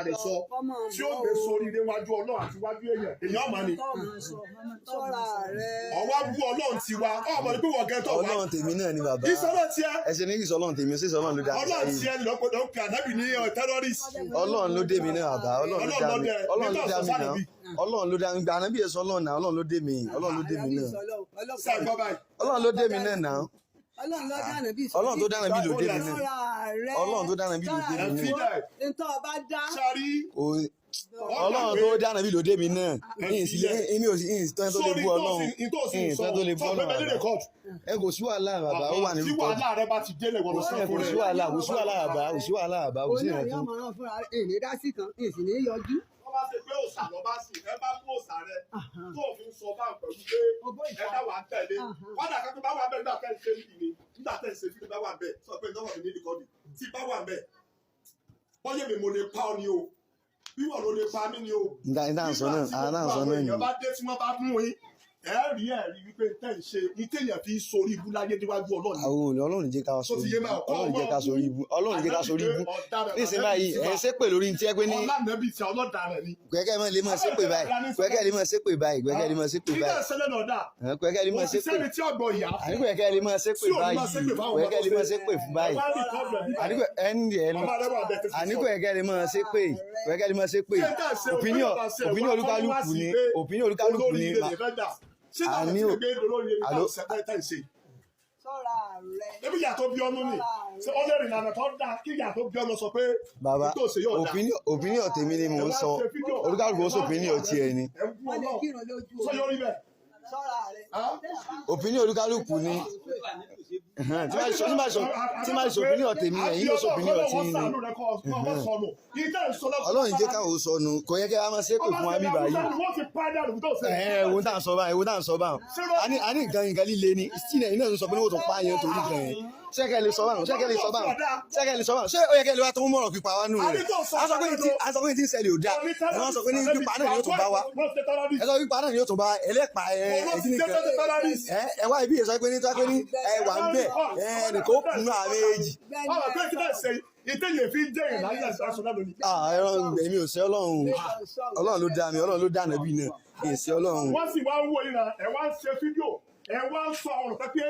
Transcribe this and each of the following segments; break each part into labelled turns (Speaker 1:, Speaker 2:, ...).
Speaker 1: lè sọ tí ó gbé sórí ilé wájú Ọlọ́run àti wájú èèyàn mà ní. ọwọ́ bú Ọlọ́run ti wa ọmọ ní pé wọ́n gẹ́tọ̀ wá.
Speaker 2: Ọlọ́run tèmi náà ni bàbá.
Speaker 1: ìsọlọ tiẹ̀.
Speaker 2: ẹsẹ ní ìsọlọ́run tèmi ó sì sọlọ́run ló dá mi.
Speaker 1: Ọlọ́run tiẹ̀ lọ́pọ̀lọpọ̀ ń pè ànábì ní terrorist.
Speaker 2: Ọlọ́run ló dé mi náà bàbá. Ọlọ́run ló dá mi náà. Ọlọ́run ló dá mi gbà ànábì èso Ọlọ́run náà. Ọlọ́run ló dé mi. Ọlọ́run ló dé mi náà. Ọlọ́run ló dé mi náà náà. Ọlọ́run tó dáná bí ló dé mi náà. Ọlọ́run tó dáná bí ló dé mi náà. Ọlọ́run tó dáná bí ló dé mi náà. Èmi ò sí ìtàn tó lè bú Ọlọ́run. Ìtàn tó lè bú Ọlọ́run. Ẹ kò sí wàhálà bàbá ó wà ní
Speaker 1: tí wàhálà rẹ bá ti délé wọ́n lọ sọ fún
Speaker 2: kò sí wàhálà bàbá kò sí wàhálà bàbá kò sí ìrẹ̀tún.
Speaker 1: wọ́n bá ṣe pé òòṣà lọ bá sì ẹ bá mú òòṣà rẹ tó òfin sọ bá pẹ̀lú pé ẹ bá wà tẹ̀lé wádà kan tó bá wà bẹ́ẹ̀ nígbà tẹ́ ń ṣe ìdí nígbà tẹ́ ń ṣe ìdí bá wà bẹ́ẹ̀ sọ pé ìjọba mi ní ìdíkọ́ni tí bá wà bẹ́ẹ̀ wọ́n yé mi mo lè pa ọ ni o bí wọ́n ló lè pa mí ni o.
Speaker 2: ìdáhùn sọ náà
Speaker 1: ni. bá dé tí wọ́n bá mú yín ẹ̀rí wípé tẹ́ ń ṣe ní téèyàn fi sórí ibú láyé níwájú Ọlọ́run.
Speaker 2: àwọn Ọlọ́run jẹ́ ká sórí ibú Ọlọ́run jẹ́ ká sórí ibú Ọlọ́run jẹ́ ká sórí ibú nísìnyí báyìí ẹ̀ ń ṣépè lórí ti ẹ pé ní.
Speaker 1: ọlànàbì tí ọlọ́daràn ni.
Speaker 2: gbẹ́kẹ́ lè máa ṣépè báyìí gbẹ́kẹ́ lè máa ṣépè báyìí gbẹ́kẹ́ lè máa ṣépè báyìí. gbẹ́kẹ́ lè máa ṣépè àní gbẹ́kẹ́ lè máa ṣépè báyìí gbẹ́kẹ́ lè máa ṣépè fún báyìí àní gbẹ́kẹ́ lè máa ṣépè gbẹ́kẹ́ lè máa ṣépè opinion olúkálùkù ni àní alo
Speaker 1: ebi yàtọ̀ bí ọmọ ni ṣe ọ lè rìn lànà tó dáa kí yàtọ̀ bí ọmọ sọ pé
Speaker 2: bàbá opinion tèmi ni mò ń sọ olúkálùkù ó sọ opinion tiẹ̀ ni opinion olúkálùkù ni tí máa sọ opinion tèmi ẹ̀yin ló sọ opinion tí ni Ọlọ́run jẹ́ káwọ́ sọnù kò yẹ kí a máa ṣépè fún wa bí báyìí ewu tá à ń sọ báyìí a ní nǹkan líle ni sílẹ̀ iná ń sọ pé ní wọ́n tó pààyàn torí kan yẹn ṣẹ́kẹ́ lè sọ báwọn ṣé ó yẹ kẹ́ lè wá tó ń mọ̀rọ̀ pípa wá nù rẹ̀ a sọ pé tí ń ṣẹlẹ̀ ò dáa ẹ wọ́n sọ pé ní pípa náà ni yóò tó bá wa ẹ sọ pípa náà ni yóò tó bá ẹlẹ́pà ẹ̀dín nìkan ẹ wá ibi ìsọ pé ní tó pé ní ẹ wà ń bẹ̀ ẹnìkan ó kùnú àmì èjì.
Speaker 1: ìtẹ̀yẹ̀ fi jẹ́ ìlànà ìṣàṣọ náà lónìí.
Speaker 2: ẹ̀rọ èmi ò ṣe Ọlọ́run ló dá mi Ọlọ́run ló dá nàbí náà kì í ṣe Ọlọ́run.
Speaker 1: wọ́n sì wá ń wo ìlànà ẹ̀ wá ń ṣe fídíò ẹ̀ wá ń sọ ọ̀rọ̀ pẹ́pẹ́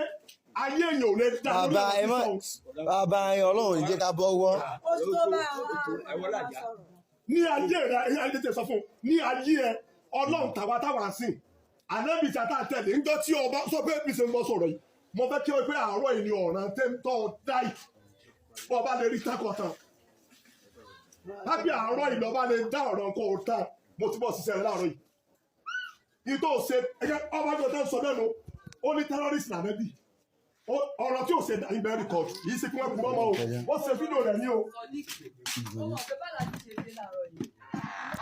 Speaker 1: ayé èèyàn ò lè dá
Speaker 2: bàbá Ọlọ́run jẹ́ ká bọ́wọ́.
Speaker 1: ní ayé rẹ ayé tẹ sọ fún ní ayé ẹ Ọlọ́run tàwa sìn ànábì tí a tà tẹ̀lé ń gbọ́ tí ọba sọ pé bí ṣe ń bọ́ sọ̀rọ̀ yìí mo fẹ́ kí o pé àárọ̀ yìí ni ọ̀ràn tẹ́ ń tọ́ dáì ọba lè rí tákọ̀tàn lábẹ́ àárọ̀ yìí lọ́ba lè dá ọ̀ràn kó o tán mo ti bọ̀ ṣiṣẹ́ rẹ láàárọ̀ yìí ìtò ṣe ẹgbẹ́ ọba tó tẹ́ ń sọ mẹ́nu ó ní terrorist nàbẹ́bì ọ̀rọ̀ tí ò ṣe dà ibẹ̀ rìkọ̀dù yìí ṣe kí wọ́n kú mọ́mọ́ o ó ṣe fídíò rẹ̀ ní o.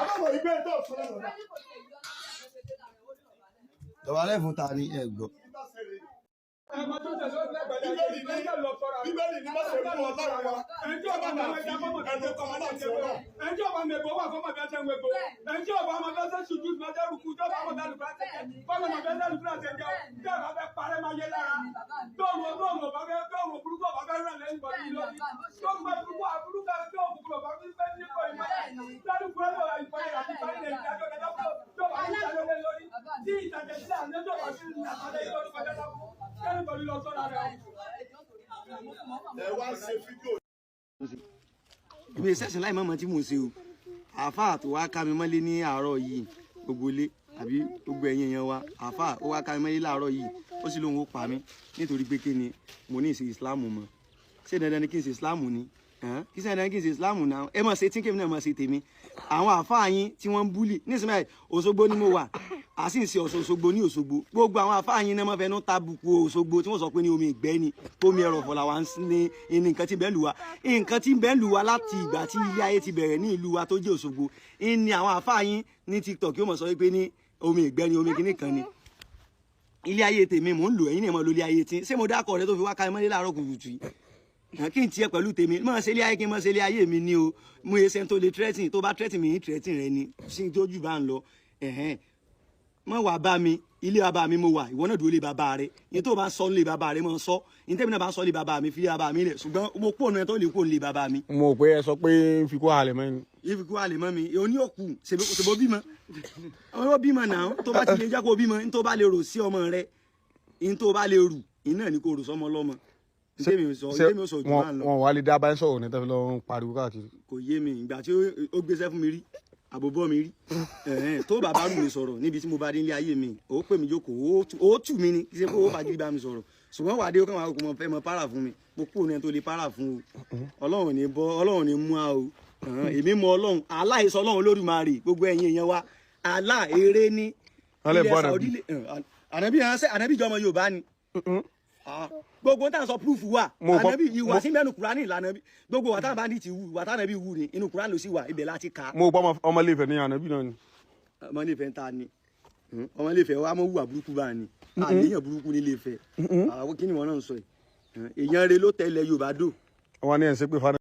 Speaker 1: àbábọ̀ ìgbẹ́ tó sọ lẹ́nu ọ̀dà.
Speaker 2: dọ̀bálẹ̀ fún ta ni ẹ gbọ́.
Speaker 1: Bíbélì ní má ṣe mú ọlọ́run wa. Ẹnjẹ́ ọba mẹ́gbọ́ wà fọ́mọ̀ bí a ṣe ń wégbó. Ẹnjẹ́ ọba ọmọ bẹ́ẹ̀ ṣe ṣùjú ìgbà jẹ́ rúkú tó bá ọmọ bẹ́ẹ̀ lùkúrà ṣe jẹ́. Fọ́mọ̀ bẹ́ẹ̀ ṣe lùkúrà ṣe jẹ́. Bí ọba bẹ́ẹ̀ parẹ́ máa yé lára. Tóòrùn ọba bẹ́ẹ̀ burúkú ọba bẹ́ẹ̀ rẹ̀ lẹ́yìn bọ̀dí lórí. Tóòrùn burúkú àbúrúkú àti òkùnkùn ọba bẹ́ẹ̀ ní kò ìmọ̀lẹ̀. Lálùkù ẹ̀rọ ìfọyín àti ìfọyín lè dájọ́ kẹta fún tó bá ní ìtàjọ́ lórí. Tí ìtàjẹ́ sílẹ̀ àná tó bá sí àtàlẹ́ ìtọ́jú kọjá lọ́wọ́. Kẹ́rìndínlọ́dún lọ sọ́ra rẹ̀. Ẹ wá ṣe fídíò.
Speaker 2: Ìwé sẹ́sìn láì mọ̀mọ́ tí mò ń ṣe o àáfàá tó wá ká mi mọ́lé ní àárọ̀ yìí gbogbo ilé àbí gbogbo ẹ̀yìn èèyàn wa àáfàá ó wá ká mi mọ́lé láàárọ̀ yìí ó sì lóun ó pa mí nítorí pé kí ni mo ní ìṣe ìsìláàmù mọ́ ṣé dandan ni kí n ṣe ìsìláàmù ni kí ṣe dandan kí n ṣe ìsìláàmù náà ẹ mọ̀ ṣe tí kémi náà mọ̀ ṣe tèmi àwọn àáfàá yín tí wọ́n ń búlì nísìnyí Òṣogbo ni mo wà a sì ń ṣe Òṣogbo ní Òṣogbo gbogbo àwọn àáfàá yín náà mọ̀ fẹ́ ní tàbùkù Òṣogbo tí wọ́n sọ pé ní omi ìgbẹ́ ni tómi ẹ̀rọ̀ fọlá wa ní nǹkan tí ń bẹ lù wá nǹkan tí ń bẹ lù wá láti ìgbà tí ilé ayé ti bẹ̀rẹ̀ ní ìlú wa tó jẹ́ Òṣogbo ní àwọn àáfàá yín ní TikTok yóò mọ̀ sọ wípé ní omi ìgbẹ́ ni omi kìíní kan ni ilé ayé tèmi mò ń lò ẹ̀yin ni mo lo ilé ayé tí ṣé mo dákọ̀ rẹ tó fi wá ká mọ́lé láàárọ̀ kùtùkùtù yìí kí n tiẹ̀ pẹ̀lú tèmi mọ̀ ṣe ilé ayé kí n mọ̀ ṣe ilé ayé mi ni o mo yẹ sẹ́ni tó lè tó bá tírẹ́tìn mi ní tírẹ́tìn rẹ ni sí tó jù bá ń lọ mọ̀ wá bá mi ilé bàbá mi mo wà ìwọ náà dúró lé bàbá rẹ ní tó bá sọ lé bàbá rẹ mọ sọ ní tẹ́mi náà bá sọ lé bàbá mi fi lé bàbá mi rẹ ṣùgbọ́n mo kó ọ̀nà tó lè kó lé bàbá mi.
Speaker 3: mo pé ẹ sọ pé fi kó halẹ̀ mọ́ ni.
Speaker 2: yìí fi kó halẹ̀ mọ́ mi òní òkú ṣèbó bímọ ọmọ bímọ náà tó bá ti lè jẹ́ kó bímọ ní tó bá lè rò sí ọmọ rẹ ní tó bá lè rù iná ní kó rò sọmọ lọ́mọ
Speaker 3: wọn wà lè dá báyìí sọ̀rọ̀ ní tẹ́fẹ́ lọ́wọ́ pariwo káàkiri.
Speaker 2: kò yé mi ìgbà tí ó gbéṣẹ́ fún mi rí àbòbọ́ mi rí tó bàbá rù mí sọ̀rọ̀ níbi tí mo bá dé ilé ayé mi ó pè mí jókòó ó tù mí ni kí ṣe kó ó fagídí bá mi sọ̀rọ̀ ṣùgbọ́n wàá dé ó kàn wá kó mọ fẹ́ mọ para fún mi gbogbo òun ẹni tó lè para fún o ọlọ́run ní mú a o èmi mọ ọlọ́run aláìsọ ọlọ́run Olódùmarè gbogbo ẹ̀yin èèyàn wa aláèrè ní ilẹ̀ Saudi ànábì jọmọ Yorùbá ni gbogbo tá à ń sọ proof wà ànábì ìwà sí mẹ́nu Kùránì ìlànà gbogbo wà tá à bá ní ti wù wà tá ànábì wù ní inú Kùránì ló sì wà ibẹ̀ láti kà.
Speaker 3: mo gbọ́ ọmọ Ilé-Ifẹ̀ ní ànábì náà ni.
Speaker 2: ọmọ Ilé-Ifẹ̀ ń ta ni ọmọ Ilé-Ifẹ̀ wa mọ̀ wùwà burúkú bá ni àléyàn burúkú ní Ilé-Ifẹ̀ àwọn kí ni wọn náà ń sọ yìí èèyàn rẹ ló tẹ̀lé Yorùbá dò.
Speaker 3: wọn ní ẹ̀ ń ṣépè fún